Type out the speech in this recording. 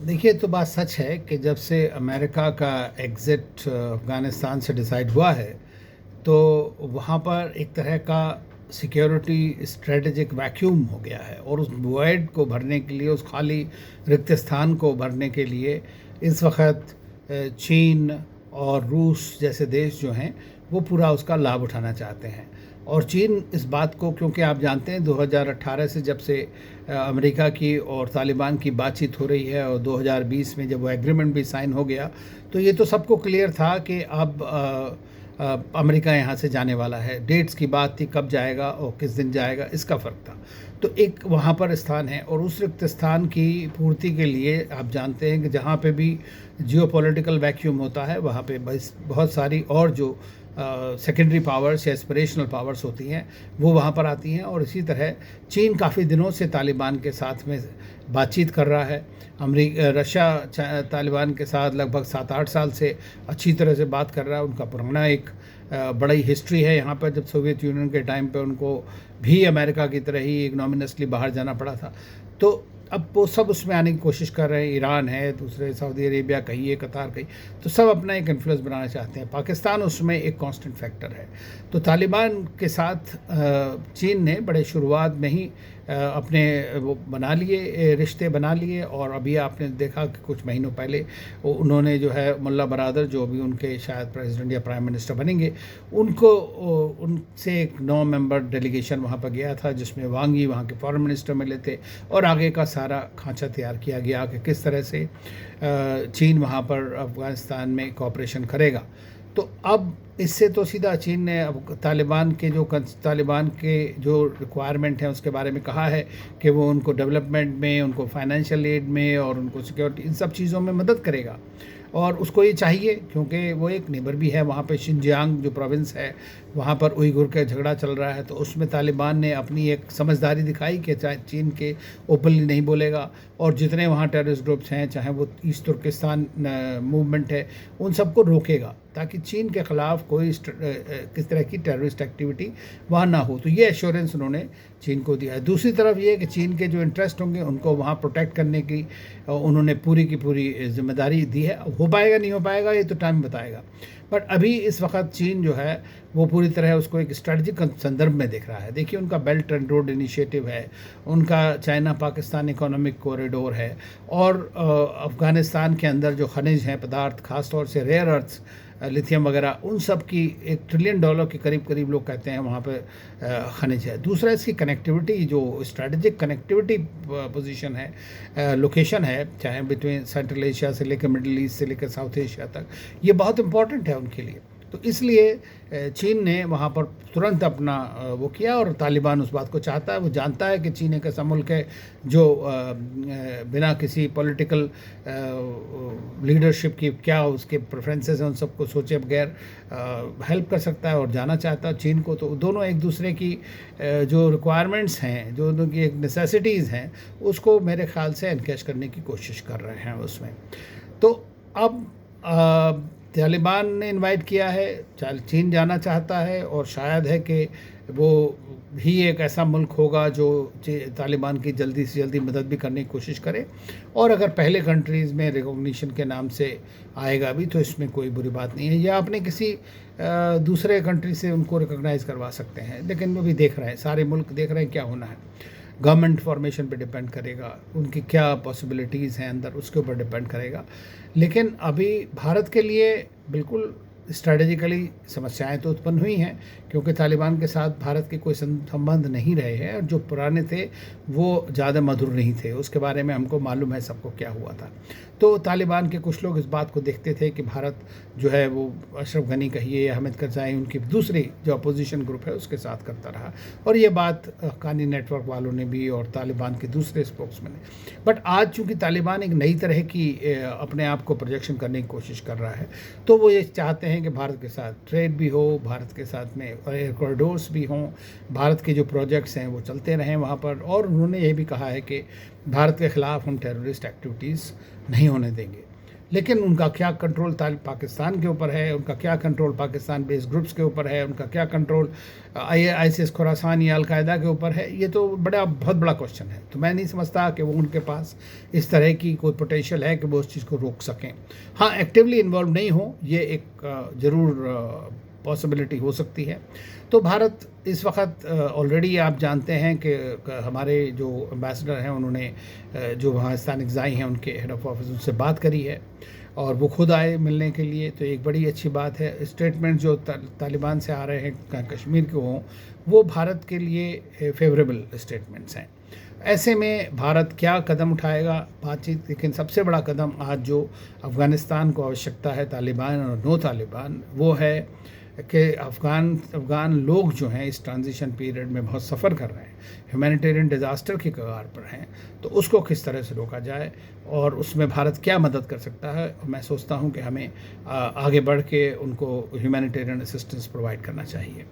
देखिए, तो बात सच है कि जब से अमेरिका का एग्ज़िट अफ़गानिस्तान से डिसाइड हुआ है, तो वहाँ पर एक तरह का सिक्योरिटी स्ट्रेटेजिक वैक्यूम हो गया है और उस वॉइड को भरने के लिए, उस खाली रिक्त स्थान को भरने के लिए इस वक़्त चीन और रूस जैसे देश जो हैं, वो पूरा उसका लाभ उठाना चाहते हैं। और चीन इस बात को, क्योंकि आप जानते हैं 2018 से जब से अमेरिका की और तालिबान की बातचीत हो रही है और 2020 में जब वो एग्रीमेंट भी साइन हो गया, तो ये तो सबको क्लियर था कि अब अमेरिका यहाँ से जाने वाला है। डेट्स की बात थी, कब जाएगा और किस दिन जाएगा, इसका फ़र्क था। तो एक वहाँ पर स्थान है और उस रिक्त स्थान की पूर्ति के लिए आप जानते हैं कि जहाँ पे भी जियोपॉलिटिकल वैक्यूम होता है, वहाँ पे बस बहुत सारी और जो सेकेंडरी पावर्स या एस्पिरेशनल पावर्स होती हैं, वो वहाँ पर आती हैं। और इसी तरह चीन काफ़ी दिनों से तालिबान के साथ में बातचीत कर रहा है। रशिया तालिबान के साथ लगभग 7-8 साल से अच्छी तरह से बात कर रहा है। उनका पुराना एक बड़ी हिस्ट्री है यहाँ पर। जब सोवियत यूनियन के टाइम पे उनको भी अमेरिका की तरह ही इग्नोमिनसली बाहर जाना पड़ा था। तो अब वो सब उसमें आने की कोशिश कर रहे हैं। ईरान है, दूसरे सऊदी अरेबिया कहिए, कतार कहिए, तो सब अपना एक इन्फ्लुएंस बनाना चाहते हैं। पाकिस्तान उसमें एक कांस्टेंट फैक्टर है। तो तालिबान के साथ चीन ने बड़े शुरुआत में ही अपने वो बना लिए, रिश्ते बना लिए। और अभी आपने देखा कि कुछ महीनों पहले उन्होंने जो है मुल्ला बरादर, जो भी उनके शायद प्रेसिडेंट या प्राइम मिनिस्टर बनेंगे, उनको उनसे एक 9 मेंबर डेलीगेशन वहाँ पर गया था, जिसमें वांग यी वहाँ के फॉरेन मिनिस्टर मिले थे। और आगे का सारा खांचा तैयार किया गया कि किस तरह से चीन वहाँ पर अफ़गानिस्तान में कोऑपरेशन करेगा। तो अब इससे तो सीधा चीन ने अब तालिबान के जो रिक्वायरमेंट हैं उसके बारे में कहा है कि वो उनको डेवलपमेंट में, उनको फाइनेंशियल एड में और उनको सिक्योरिटी, इन सब चीज़ों में मदद करेगा। और उसको ये चाहिए, क्योंकि वो एक नेबर भी है वहाँ पे। शिनजियांग जो प्रोविंस है, वहाँ पर उइगुर का झगड़ा चल रहा है, तो उसमें तालिबान ने अपनी एक समझदारी दिखाई कि चाहे चीन के ओपनली नहीं बोलेगा, और जितने वहाँ टेररिस्ट ग्रुप्स हैं, चाहे वो ईस्ट तुर्किस्तान मूवमेंट है, उन सबको रोकेगा, ताकि चीन के ख़िलाफ़ कोई किस तरह की टेररिस्ट एक्टिविटी वहाँ ना हो। तो ये एश्योरेंस उन्होंने चीन को दिया है। दूसरी तरफ ये कि चीन के जो इंटरेस्ट होंगे उनको वहाँ प्रोटेक्ट करने की उन्होंने पूरी की पूरी जिम्मेदारी दी है। हो पाएगा नहीं हो पाएगा ये तो टाइम बताएगा। बट अभी इस वक्त चीन जो है वो पूरी तरह उसको एक स्ट्रेटजिक संदर्भ में देख रहा है। देखिए, उनका बेल्ट एंड रोड इनिशिएटिव है, उनका चाइना पाकिस्तान इकोनॉमिक कॉरिडोर है, और अफ़गानिस्तान के अंदर जो खनिज हैं पदार्थ, ख़ास तौर से रेयर अर्थ्स, लिथियम वगैरह, उन सब की $1 ट्रिलियन के करीब करीब लोग कहते हैं वहाँ पे खनिज है। दूसरा, इसकी कनेक्टिविटी, जो स्ट्रेटजिक कनेक्टिविटी पोजीशन है, लोकेशन है, चाहे बिटवीन सेंट्रल एशिया से लेकर मिडिल ईस्ट से लेकर साउथ एशिया तक, ये बहुत इंपॉर्टेंट है उनके लिए। तो इसलिए चीन ने वहाँ पर तुरंत अपना वो किया, और तालिबान उस बात को चाहता है। वो जानता है कि चीन एक ऐसा मुल्क है जो बिना किसी पॉलिटिकल लीडरशिप की क्या उसके प्रेफरेंसेस हैं उन सबको सोचे बगैर हेल्प कर सकता है और जाना चाहता है चीन को। तो दोनों एक दूसरे की जो रिक्वायरमेंट्स हैं, जो उनकी एक नेसेसिटीज़ हैं, उसको मेरे ख़्याल से एनकैश करने की कोशिश कर रहे हैं उसमें। तो अब तालिबान ने इनवाइट किया है, चीन जाना चाहता है, और शायद है कि वो भी एक ऐसा मुल्क होगा जो तालिबान की जल्दी से जल्दी मदद भी करने की कोशिश करे। और अगर पहले कंट्रीज़ में रिकॉग्निशन के नाम से आएगा भी तो इसमें कोई बुरी बात नहीं है, या अपने किसी दूसरे कंट्री से उनको रिकॉग्नाइज़ करवा सकते हैं। लेकिन वो भी देख रहे हैं, सारे मुल्क देख रहे हैं क्या होना है। गवर्नमेंट फॉर्मेशन पे डिपेंड करेगा, उनकी क्या पॉसिबिलिटीज़ हैं अंदर, उसके ऊपर डिपेंड करेगा। लेकिन अभी भारत के लिए बिल्कुल स्ट्रैटेजिकली समस्याएं तो उत्पन्न हुई हैं, क्योंकि तालिबान के साथ भारत के कोई संबंध नहीं रहे हैं, और जो पुराने थे वो ज़्यादा मधुर नहीं थे। उसके बारे में हमको मालूम है सबको क्या हुआ था। तो तालिबान के कुछ लोग इस बात को देखते थे कि भारत जो है वो अशरफ गनी कहिए या हामिद करज़ाई, उनकी दूसरी जो अपोजिशन ग्रुप है उसके साथ करता रहा। और ये बात हक्कानी नेटवर्क वालों ने भी और तालिबान के दूसरे स्पोक्समैन ने। बट आज चूँकि तालिबान एक नई तरह की अपने आप को प्रोजेक्शन करने की कोशिश कर रहा है, तो वो ये चाहते हैं कि भारत के साथ ट्रेड भी हो, भारत के साथ में एयर कॉरिडोर्स भी हों, भारत के जो प्रोजेक्ट्स हैं वो चलते रहें वहाँ पर। और उन्होंने ये भी कहा है कि भारत के ख़िलाफ़ हम टेररिस्ट एक्टिविटीज़ नहीं होने देंगे। लेकिन उनका क्या कंट्रोल पाकिस्तान के ऊपर है, उनका क्या कंट्रोल पाकिस्तान बेस्ड ग्रुप्स के ऊपर है, उनका क्या कंट्रोल ISIS खुरासान या अलकायदा के ऊपर है, ये तो बहुत बड़ा क्वेश्चन है। तो मैं नहीं समझता कि वो उनके पास इस तरह की कोई पोटेंशियल है कि वो उस चीज़ को रोक सकें। हाँ, एक्टिवली इन्वॉल्व नहीं हो, ये एक ज़रूर पॉसिबिलिटी हो सकती है। तो भारत इस वक्त ऑलरेडी आप जानते हैं कि हमारे जो एम्बेसडर हैं उन्होंने जो वहाँ स्थानिक ज़ाई हैं उनके हेड ऑफ ऑफिस उनसे बात करी है और वो खुद आए मिलने के लिए, तो एक बड़ी अच्छी बात है। स्टेटमेंट जो तालिबान से आ रहे हैं कश्मीर के हों, वो भारत के लिए फेवरेबल स्टेटमेंट्स हैं। ऐसे में भारत क्या कदम उठाएगा बातचीत, लेकिन सबसे बड़ा कदम आज जो अफ़गानिस्तान को आवश्यकता है, तालिबान और नो तालिबान, वो है कि अफ़गान लोग जो हैं इस ट्रांजिशन पीरियड में बहुत सफ़र कर रहे हैं, ह्यूमैनिटेरियन डिज़ास्टर की कगार पर हैं, तो उसको किस तरह से रोका जाए और उसमें भारत क्या मदद कर सकता है। मैं सोचता हूं कि हमें आगे बढ़ के उनको ह्यूमैनिटेरियन असिस्टेंस प्रोवाइड करना चाहिए।